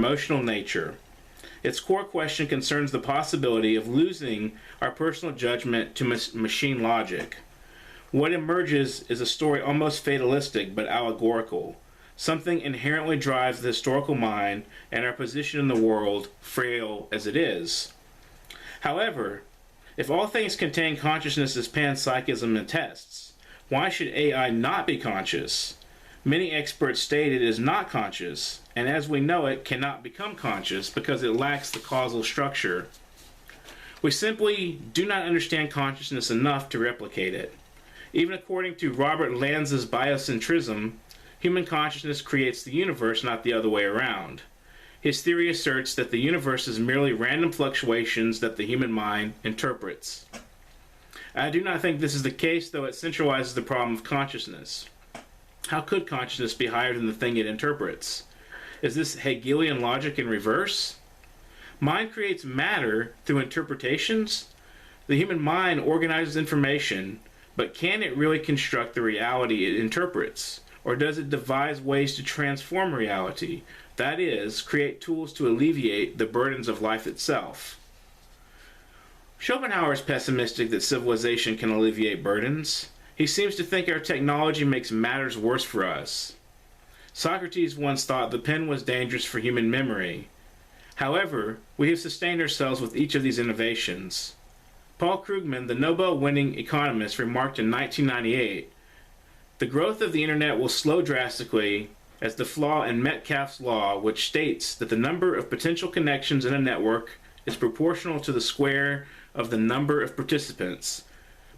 emotional nature. Its core question concerns the possibility of losing our personal judgment to machine logic. What emerges is a story almost fatalistic but allegorical. Something inherently drives the historical mind and our position in the world, frail as it is. However, if all things contain consciousness as panpsychism attests, why should AI not be conscious? Many experts state it is not conscious, and as we know it, cannot become conscious because it lacks the causal structure. We simply do not understand consciousness enough to replicate it. Even according to Robert Lanza's biocentrism, human consciousness creates the universe, not the other way around. His theory asserts that the universe is merely random fluctuations that the human mind interprets. I do not think this is the case, though it centralizes the problem of consciousness. How could consciousness be higher than the thing it interprets? Is this Hegelian logic in reverse? Mind creates matter through interpretations? The human mind organizes information, but can it really construct the reality it interprets? Or does it devise ways to transform reality? That is, create tools to alleviate the burdens of life itself. Schopenhauer is pessimistic that civilization can alleviate burdens. He seems to think our technology makes matters worse for us. Socrates once thought the pen was dangerous for human memory. However, we have sustained ourselves with each of these innovations. Paul Krugman, the Nobel-winning economist, remarked in 1998, "The growth of the internet will slow drastically as the flaw in Metcalfe's law, which states that the number of potential connections in a network is proportional to the square of the number of participants,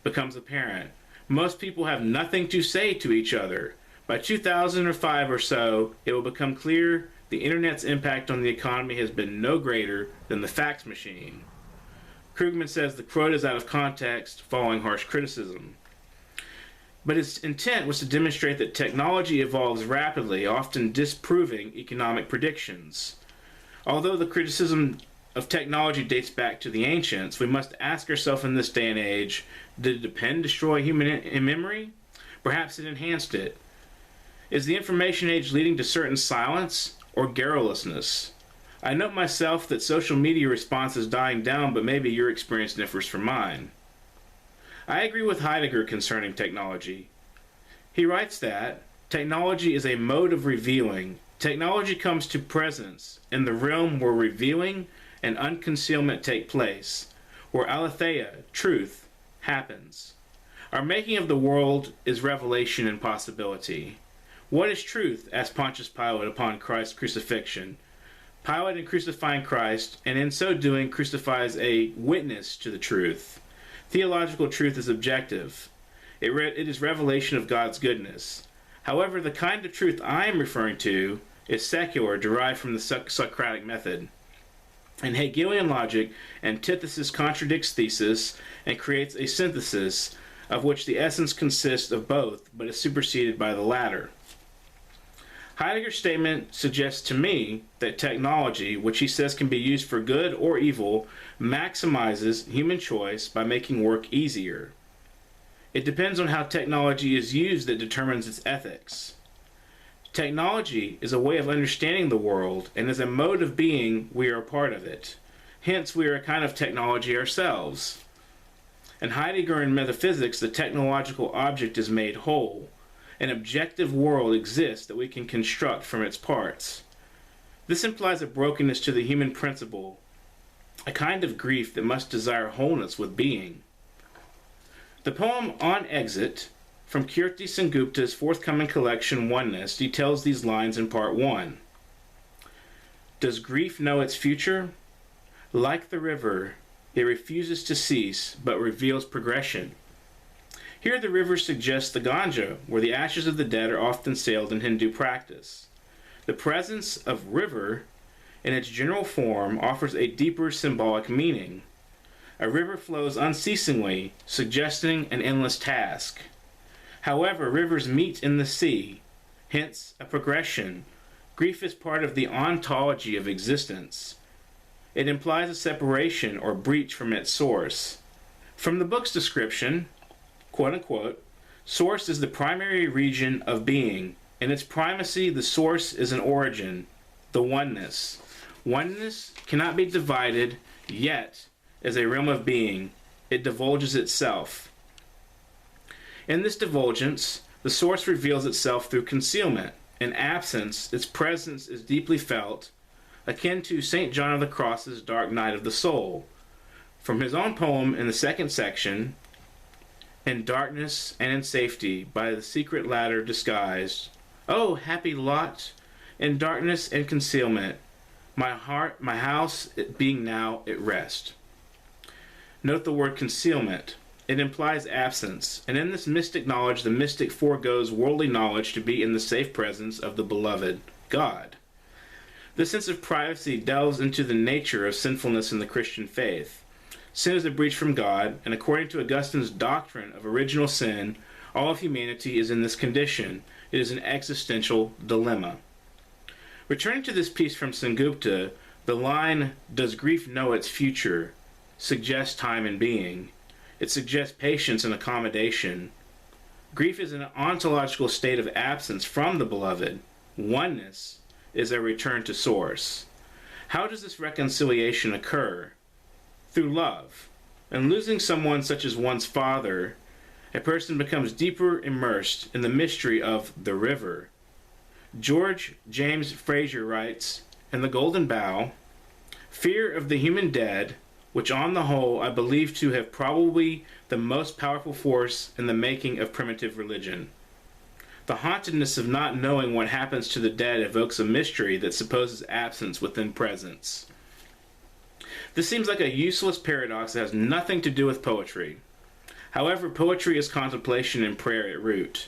becomes apparent. Most people have nothing to say to each other. By 2005 or so, it will become clear the internet's impact on the economy has been no greater than the fax machine." Krugman says the quote is out of context, following harsh criticism. But his intent was to demonstrate that technology evolves rapidly, often disproving economic predictions. Although the criticism of technology dates back to the ancients, we must ask ourselves in this day and age, did the pen destroy human memory? Perhaps it enhanced it. Is the information age leading to certain silence or garrulousness? I note myself that social media response is dying down, but maybe your experience differs from mine. I agree with Heidegger concerning technology. He writes that technology is a mode of revealing. Technology comes to presence in the realm where revealing and unconcealment take place, where aletheia, truth, happens. Our making of the world is revelation and possibility. What is truth? Asked Pontius Pilate upon Christ's crucifixion. Pilate, in crucifying Christ, and in so doing, crucifies a witness to the truth. Theological truth is objective. It is revelation of God's goodness. However, the kind of truth I am referring to is secular, derived from the Socratic method. In Hegelian logic, antithesis contradicts thesis and creates a synthesis, of which the essence consists of both, but is superseded by the latter. Heidegger's statement suggests to me that technology, which he says can be used for good or evil, maximizes human choice by making work easier. It depends on how technology is used that determines its ethics. Technology is a way of understanding the world, and as a mode of being, we are a part of it. Hence, we are a kind of technology ourselves. In Heidegger and metaphysics, the technological object is made whole. An objective world exists that we can construct from its parts. This implies a brokenness to the human principle, a kind of grief that must desire wholeness with being. The poem On Exit, from Kirti Sengupta's forthcoming collection Oneness, details these lines in part 1. Does grief know its future? Like the river, it refuses to cease, but reveals progression. Here the river suggests the Ganga, where the ashes of the dead are often sailed in Hindu practice. The presence of river, in its general form, offers a deeper symbolic meaning. A river flows unceasingly, suggesting an endless task. However, rivers meet in the sea, hence a progression. Grief is part of the ontology of existence. It implies a separation or breach from its source. From the book's description, quote-unquote, source is the primary region of being. In its primacy, the source is an origin, the oneness. Oneness cannot be divided, yet, as a realm of being, it divulges itself. In this divulgence, the source reveals itself through concealment. In absence, its presence is deeply felt, akin to St. John of the Cross's Dark Night of the Soul. From his own poem in the second section, "In darkness and in safety, by the secret ladder disguised, oh, happy lot, in darkness and concealment, my house being now at rest." Note the word concealment. It implies absence, and in this mystic knowledge, the mystic foregoes worldly knowledge to be in the safe presence of the beloved God. This sense of privacy delves into the nature of sinfulness in the Christian faith. Sin is a breach from God, and according to Augustine's doctrine of original sin, all of humanity is in this condition. It is an existential dilemma. Returning to this piece from Sengupta, the line, "Does grief know its future?" suggests time and being. It suggests patience and accommodation. Grief is an ontological state of absence from the beloved. Oneness is a return to source. How does this reconciliation occur? Through love. In losing someone such as one's father, a person becomes deeper immersed in the mystery of the river. George James Frazer writes, in The Golden Bough, "Fear of the human dead, which on the whole I believe to have probably the most powerful force in the making of primitive religion. The hauntedness of not knowing what happens to the dead evokes a mystery that supposes absence within presence." This seems like a useless paradox that has nothing to do with poetry. However, poetry is contemplation and prayer at root.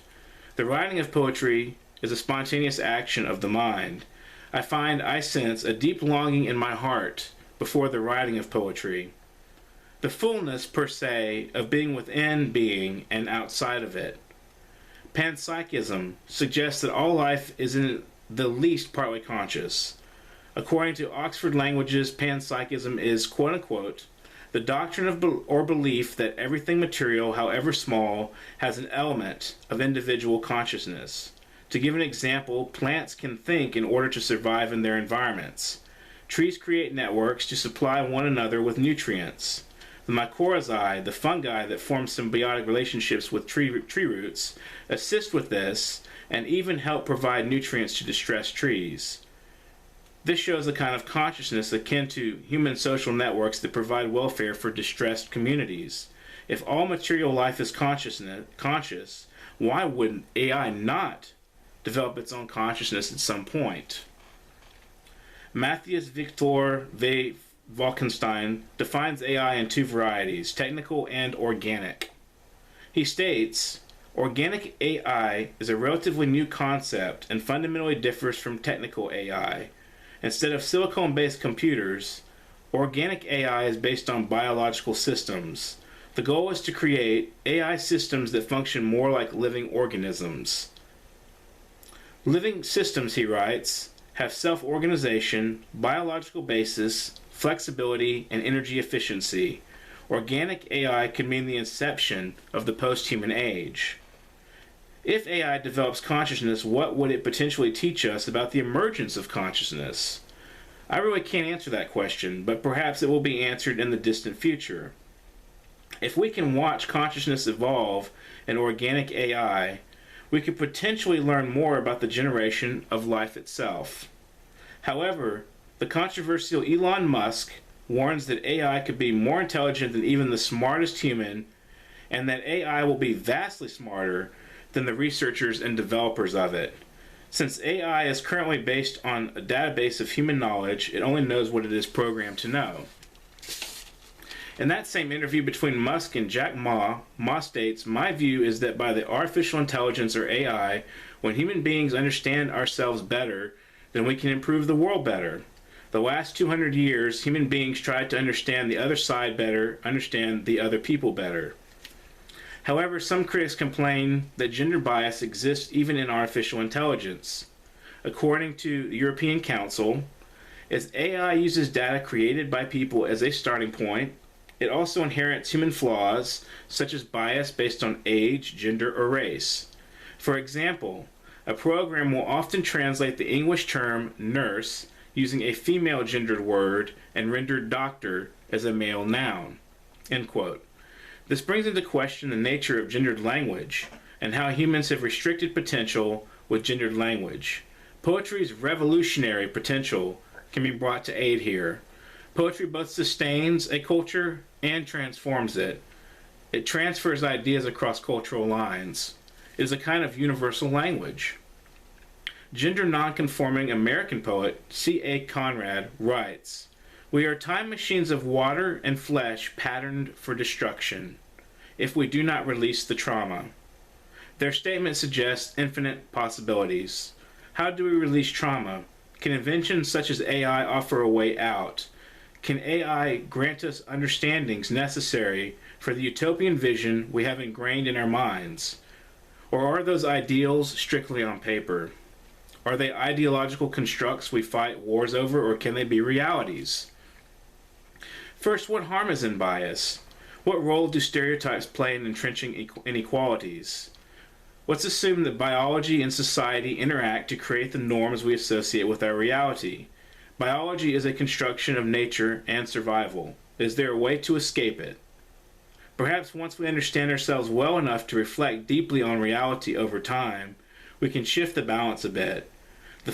The writing of poetry is a spontaneous action of the mind. I sense a deep longing in my heart before the writing of poetry. The fullness, per se, of being within being and outside of it. Panpsychism suggests that all life is in the least partly conscious. According to Oxford Languages, panpsychism is, quote-unquote, the doctrine of or belief that everything material, however small, has an element of individual consciousness. To give an example, plants can think in order to survive in their environments. Trees create networks to supply one another with nutrients. The mycorrhizae, the fungi that form symbiotic relationships with tree roots, assist with this and even help provide nutrients to distressed trees. This shows a kind of consciousness akin to human social networks that provide welfare for distressed communities. If all material life is conscious, why wouldn't AI not develop its own consciousness at some point? Matthias Victor V. Wolkenstein defines AI in two varieties, technical and organic. He states, "Organic AI is a relatively new concept and fundamentally differs from technical AI. Instead of silicon-based computers, organic AI is based on biological systems. The goal is to create AI systems that function more like living organisms. Living systems," he writes, "have self-organization, biological basis, flexibility, and energy efficiency. Organic AI could mean the inception of the post-human age." If AI develops consciousness, what would it potentially teach us about the emergence of consciousness? I really can't answer that question, but perhaps it will be answered in the distant future. If we can watch consciousness evolve in organic AI, we could potentially learn more about the generation of life itself. However, the controversial Elon Musk warns that AI could be more intelligent than even the smartest human, and that AI will be vastly smarter than the researchers and developers of it. Since AI is currently based on a database of human knowledge, it only knows what it is programmed to know. In that same interview between Musk and Jack Ma, Ma states, "My view is that by the artificial intelligence or AI, when human beings understand ourselves better, then we can improve the world better. The last 200 years, human beings tried to understand the other side better, understand the other people better." However, some critics complain that gender bias exists even in artificial intelligence. According to the European Council, as AI uses data created by people as a starting point, it also inherits human flaws, such as bias based on age, gender, or race. For example, a program will often translate the English term nurse using a female gendered word and rendered doctor as a male noun." End quote. This brings into question the nature of gendered language and how humans have restricted potential with gendered language. Poetry's revolutionary potential can be brought to aid here. Poetry both sustains a culture and transforms it. It transfers ideas across cultural lines. It is a kind of universal language. Gender nonconforming American poet C.A. Conrad writes, "We are time machines of water and flesh patterned for destruction, if we do not release the trauma." Their statement suggests infinite possibilities. How do we release trauma? Can inventions such as AI offer a way out? Can AI grant us understandings necessary for the utopian vision we have ingrained in our minds? Or are those ideals strictly on paper? Are they ideological constructs we fight wars over, or can they be realities? First, what harm is in bias? What role do stereotypes play in entrenching inequalities? Let's assume that biology and society interact to create the norms we associate with our reality. Biology is a construction of nature and survival. Is there a way to escape it? Perhaps once we understand ourselves well enough to reflect deeply on reality over time, we can shift the balance a bit. The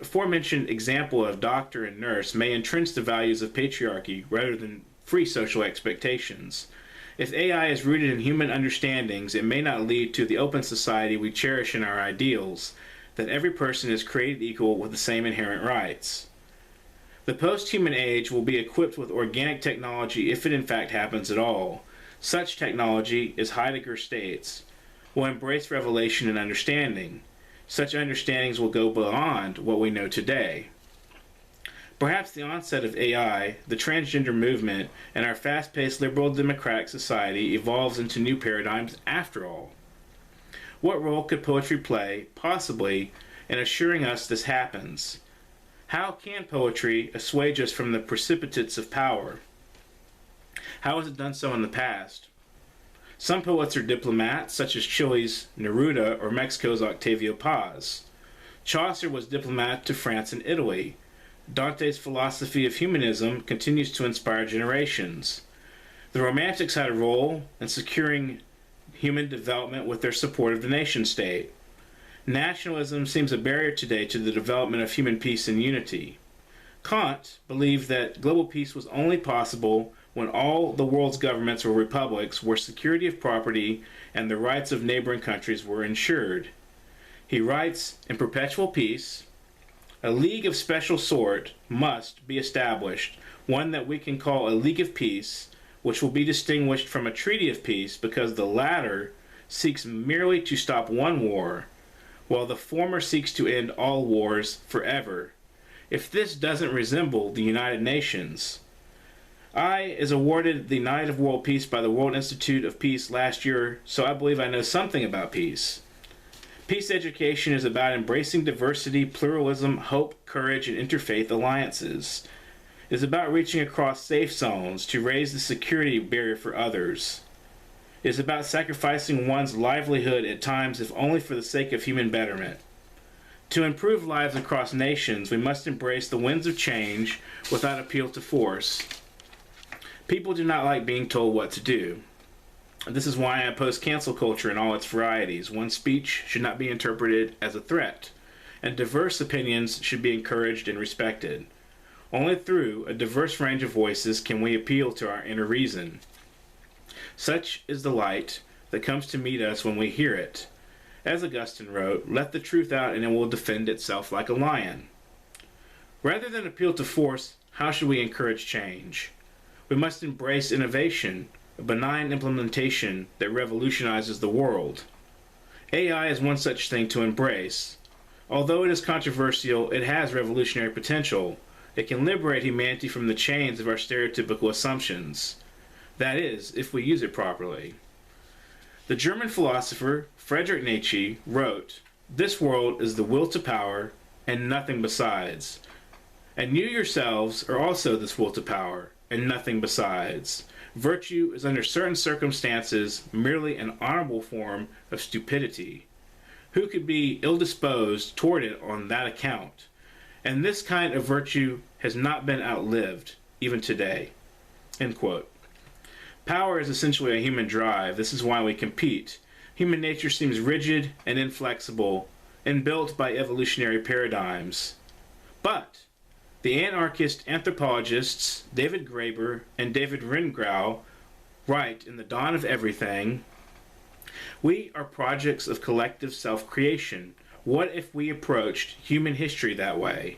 aforementioned example of doctor and nurse may entrench the values of patriarchy rather than free social expectations. If AI is rooted in human understandings, it may not lead to the open society we cherish in our ideals, that every person is created equal with the same inherent rights. The post-human age will be equipped with organic technology if it in fact happens at all. Such technology, as Heidegger states, will embrace revelation and understanding. Such understandings will go beyond what we know today. Perhaps the onset of AI, the transgender movement, and our fast-paced liberal democratic society evolves into new paradigms after all. What role could poetry play, possibly, in assuring us this happens? How can poetry assuage us from the precipitates of power? How has it done so in the past? Some poets are diplomats, such as Chile's Neruda or Mexico's Octavio Paz. Chaucer was diplomat to France and Italy. Dante's philosophy of humanism continues to inspire generations. The Romantics had a role in securing human development with their support of the nation-state. Nationalism seems a barrier today to the development of human peace and unity. Kant believed that global peace was only possible when all the world's governments were republics where security of property and the rights of neighboring countries were ensured. He writes, "In perpetual peace, a league of special sort must be established, one that we can call a league of peace, which will be distinguished from a treaty of peace because the latter seeks merely to stop one war, while the former seeks to end all wars forever. If this doesn't resemble the United Nations." I is awarded the Knight of World Peace by the World Institute of Peace last year, so I believe I know something about peace. Peace education is about embracing diversity, pluralism, hope, courage, and interfaith alliances. It is about reaching across safe zones to raise the security barrier for others. It is about sacrificing one's livelihood at times, if only for the sake of human betterment. To improve lives across nations, we must embrace the winds of change without appeal to force. People do not like being told what to do. This is why I oppose cancel culture in all its varieties. One's speech should not be interpreted as a threat, and diverse opinions should be encouraged and respected. Only through a diverse range of voices can we appeal to our inner reason. Such is the light that comes to meet us when we hear it. As Augustine wrote, "Let the truth out and it will defend itself like a lion." Rather than appeal to force, how should we encourage change? We must embrace innovation, a benign implementation that revolutionizes the world. AI is one such thing to embrace. Although it is controversial, it has revolutionary potential. It can liberate humanity from the chains of our stereotypical assumptions. That is, if we use it properly. The German philosopher Friedrich Nietzsche wrote, "This world is the will to power and nothing besides. And you yourselves are also this will to power and nothing besides. Virtue is under certain circumstances merely an honorable form of stupidity. Who could be ill-disposed toward it on that account? and this kind of virtue has not been outlived, even today." End quote. Power is essentially a human drive. This is why we compete. Human nature seems rigid and inflexible and built by evolutionary paradigms. But the anarchist anthropologists David Graeber and David Rengrau write in The Dawn of Everything, "We are projects of collective self-creation. What if we approached human history that way?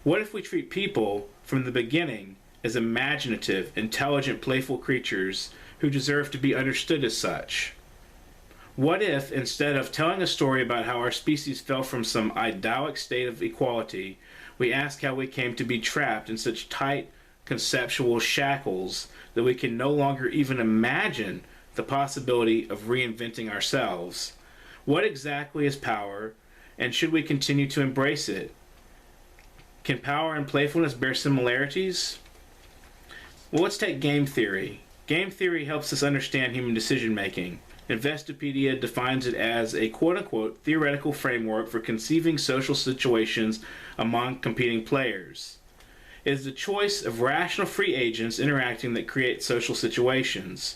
What if we treat people from the beginning as imaginative, intelligent, playful creatures who deserve to be understood as such? What if, instead of telling a story about how our species fell from some idyllic state of equality, we ask how we came to be trapped in such tight conceptual shackles that we can no longer even imagine the possibility of reinventing ourselves? What exactly is power, and should we continue to embrace it? Can power and playfulness bear similarities?" Well, let's take game theory. Game theory helps us understand human decision-making. Investopedia defines it as a quote-unquote theoretical framework for conceiving social situations among competing players. It is the choice of rational free agents interacting that create social situations.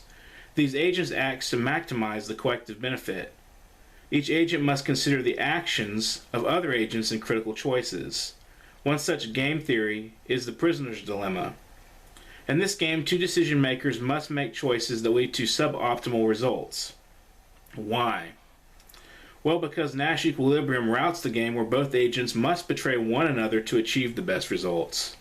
These agents act to maximize the collective benefit. Each agent must consider the actions of other agents in critical choices. One such game theory is the prisoner's dilemma. In this game, two decision makers must make choices that lead to suboptimal results. Why? Well, because Nash equilibrium routes the game where both agents must betray one another to achieve the best results.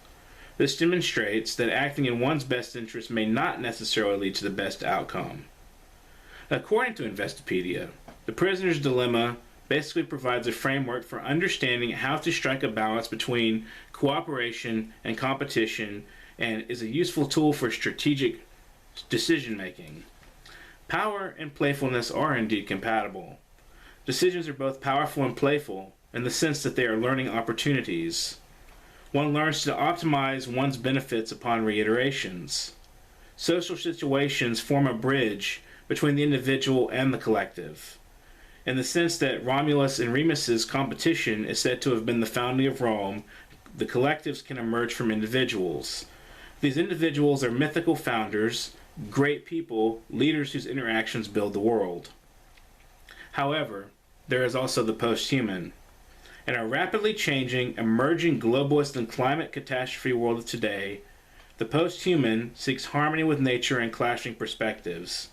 This demonstrates that acting in one's best interest may not necessarily lead to the best outcome. According to Investopedia, the prisoner's dilemma basically provides a framework for understanding how to strike a balance between cooperation and competition, and is a useful tool for strategic decision-making. Power and playfulness are indeed compatible. Decisions are both powerful and playful in the sense that they are learning opportunities. One learns to optimize one's benefits upon reiterations. Social situations form a bridge between the individual and the collective. In the sense that Romulus and Remus's competition is said to have been the founding of Rome, the collectives can emerge from individuals. These individuals are mythical founders, great people, leaders whose interactions build the world. However, there is also the post-human. In our rapidly changing, emerging globalist and climate catastrophe world of today, the post-human seeks harmony with nature and clashing perspectives.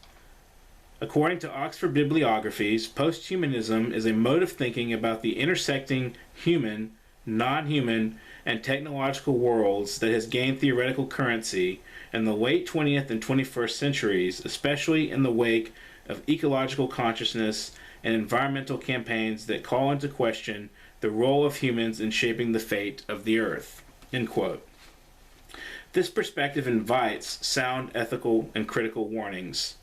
According to Oxford bibliographies, post-humanism is a mode of thinking about the intersecting human, non-human, and technological worlds that has gained theoretical currency in the late 20th and 21st centuries, especially in the wake of ecological consciousness and environmental campaigns that call into question the role of humans in shaping the fate of the earth. End quote. This perspective invites sound ethical and critical warnings.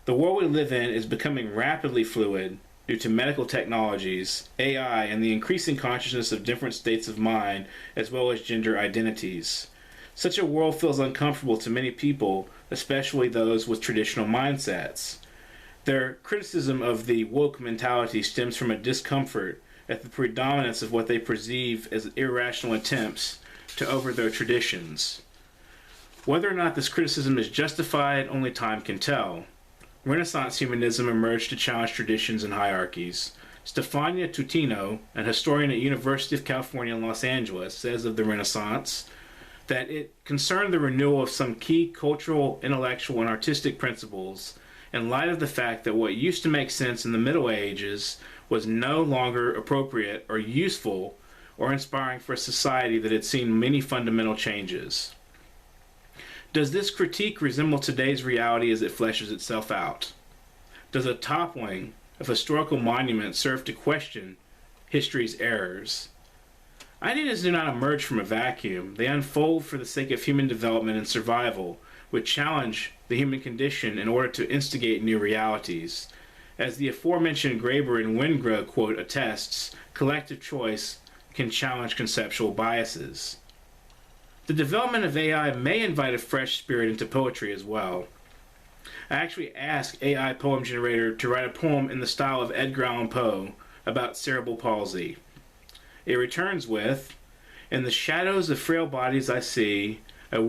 The world we live in is becoming rapidly fluid due to medical technologies, AI, and the increasing consciousness of different states of mind as well as gender identities. Such a world feels uncomfortable to many people, especially those with traditional mindsets. Their criticism of the woke mentality stems from a discomfort at the predominance of what they perceive as irrational attempts to overthrow traditions. Whether or not this criticism is justified, only time can tell. Renaissance humanism emerged to challenge traditions and hierarchies. Stefania Tutino, an historian at University of California in Los Angeles, says of the Renaissance that it concerned the renewal of some key cultural, intellectual, and artistic principles in light of the fact that what used to make sense in the Middle Ages was no longer appropriate or useful or inspiring for a society that had seen many fundamental changes. Does this critique resemble today's reality as it fleshes itself out? Does a toppling of historical monuments serve to question history's errors? Ideas do not emerge from a vacuum. They unfold for the sake of human development and survival, which challenge the human condition in order to instigate new realities. As the aforementioned Graeber and Wengrow quote attests, collective choice can challenge conceptual biases. The development of AI may invite a fresh spirit into poetry as well. I actually asked AI poem generator to write a poem in the style of Edgar Allan Poe about cerebral palsy. It returns with, In the shadows of frail bodies I see a